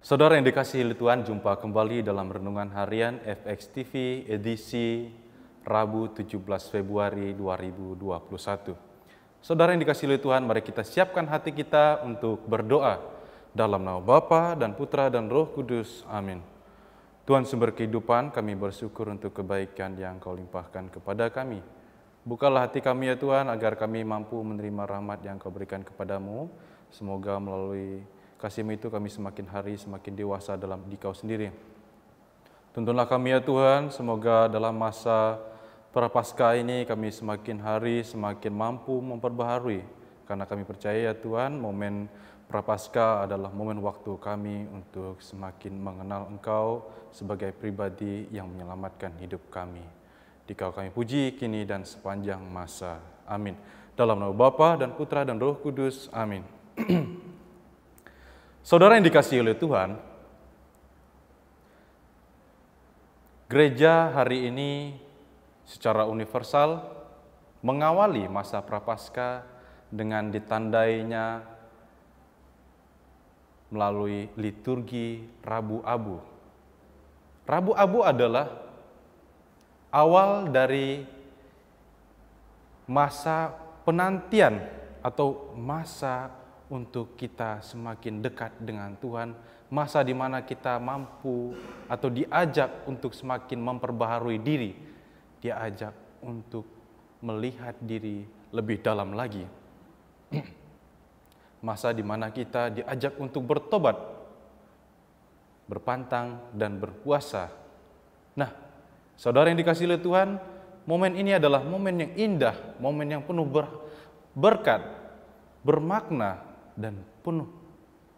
Saudara yang dikasihi Tuhan, jumpa kembali dalam Renungan Harian FX TV edisi Rabu 17 Februari 2021. Saudara yang dikasihi Tuhan, mari kita siapkan hati kita untuk berdoa dalam nama Bapa dan Putra dan Roh Kudus. Amin. Tuhan sumber kehidupan, kami bersyukur untuk kebaikan yang Kau limpahkan kepada kami. Bukalah hati kami ya Tuhan, agar kami mampu menerima rahmat yang Kau berikan kepadamu. Semoga melalui kasih-Mu itu kami semakin hari semakin dewasa dalam di Kau sendiri. Tuntunlah kami ya Tuhan, semoga dalam masa Prapaskah ini kami semakin hari semakin mampu memperbaharui. Karena kami percaya ya Tuhan, momen Prapaskah adalah momen waktu kami untuk semakin mengenal Engkau sebagai pribadi yang menyelamatkan hidup kami. Di Kau kami puji kini dan sepanjang masa. Amin. Dalam nama Bapa dan Putra dan Roh Kudus. Amin. Saudara yang dikasihi oleh Tuhan, gereja hari ini secara universal mengawali masa Prapaskah dengan ditandainya melalui liturgi Rabu Abu. Rabu Abu adalah awal dari masa penantian atau masa untuk kita semakin dekat dengan Tuhan, masa di mana kita mampu atau diajak untuk semakin memperbaharui diri, diajak untuk melihat diri lebih dalam lagi. Masa di mana kita diajak untuk bertobat, berpantang, dan berpuasa. Nah, saudara yang dikasihi oleh Tuhan, momen ini adalah momen yang indah, momen yang penuh berkat, bermakna, dan penuh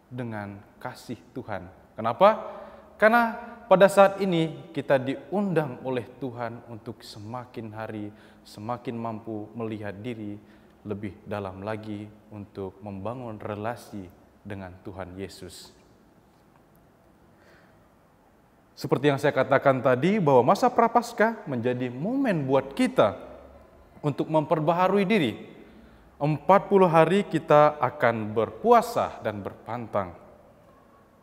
dengan kasih Tuhan. Kenapa? Karena pada saat ini kita diundang oleh Tuhan untuk semakin hari semakin mampu melihat diri lebih dalam lagi untuk membangun relasi dengan Tuhan Yesus. Seperti yang saya katakan tadi, bahwa masa Prapaskah menjadi momen buat kita untuk memperbaharui diri. 40 hari kita akan berpuasa dan berpantang.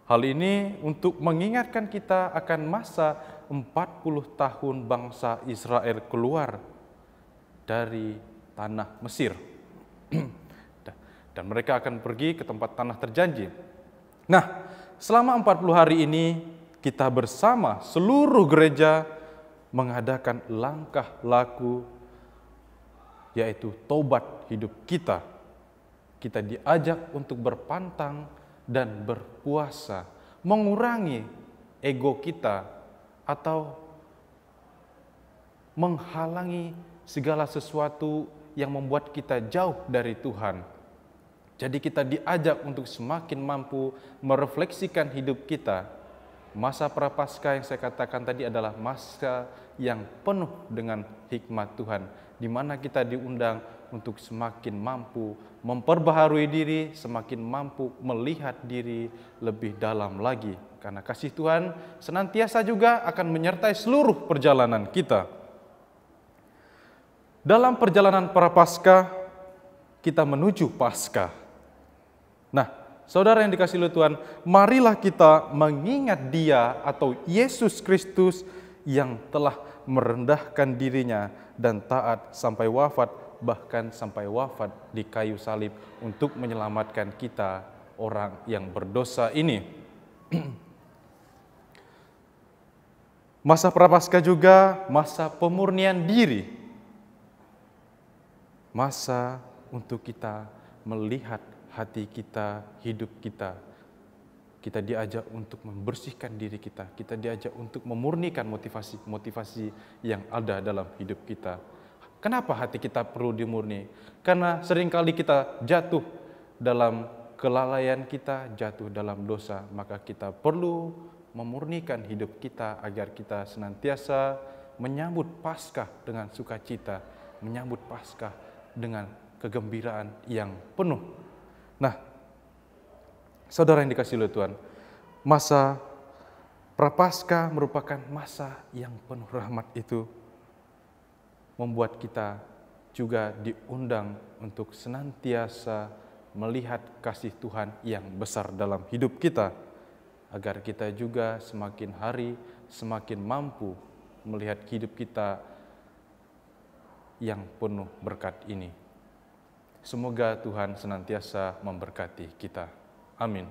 Hal ini untuk mengingatkan kita akan masa 40 tahun bangsa Israel keluar dari tanah Mesir. Dan mereka akan pergi ke tempat tanah terjanji. Nah, selama 40 hari ini kita bersama seluruh gereja mengadakan langkah laku, yaitu tobat hidup kita. Kita diajak untuk berpantang dan berpuasa, mengurangi ego kita atau menghalangi segala sesuatu yang membuat kita jauh dari Tuhan. Jadi kita diajak untuk semakin mampu merefleksikan hidup kita. Masa Prapaskah yang saya katakan tadi adalah masa yang penuh dengan hikmat Tuhan, di mana kita diundang untuk semakin mampu memperbaharui diri, semakin mampu melihat diri lebih dalam lagi. Karena kasih Tuhan senantiasa juga akan menyertai seluruh perjalanan kita. Dalam perjalanan Prapaskah, kita menuju Paskah. Nah, saudara yang dikasihi oleh Tuhan, marilah kita mengingat Dia atau Yesus Kristus yang telah merendahkan dirinya dan taat sampai wafat, bahkan sampai wafat di kayu salib untuk menyelamatkan kita orang yang berdosa ini. Masa Prapaskah juga masa pemurnian diri. Masa untuk kita melihat hati kita, hidup kita. Kita diajak untuk membersihkan diri kita. Kita diajak untuk memurnikan motivasi-motivasi yang ada dalam hidup kita. Kenapa hati kita perlu dimurni? Karena seringkali kita jatuh dalam kelalaian kita, jatuh dalam dosa. Maka kita perlu memurnikan hidup kita agar kita senantiasa menyambut Paskah dengan sukacita, menyambut Paskah dengan kegembiraan yang penuh. Nah, saudara yang dikasihi oleh Tuhan, masa Prapaskah merupakan masa yang penuh rahmat itu membuat kita juga diundang untuk senantiasa melihat kasih Tuhan yang besar dalam hidup kita. agar kita juga semakin hari semakin mampu melihat hidup kita yang penuh berkat ini. Semoga Tuhan senantiasa memberkati kita. Amin.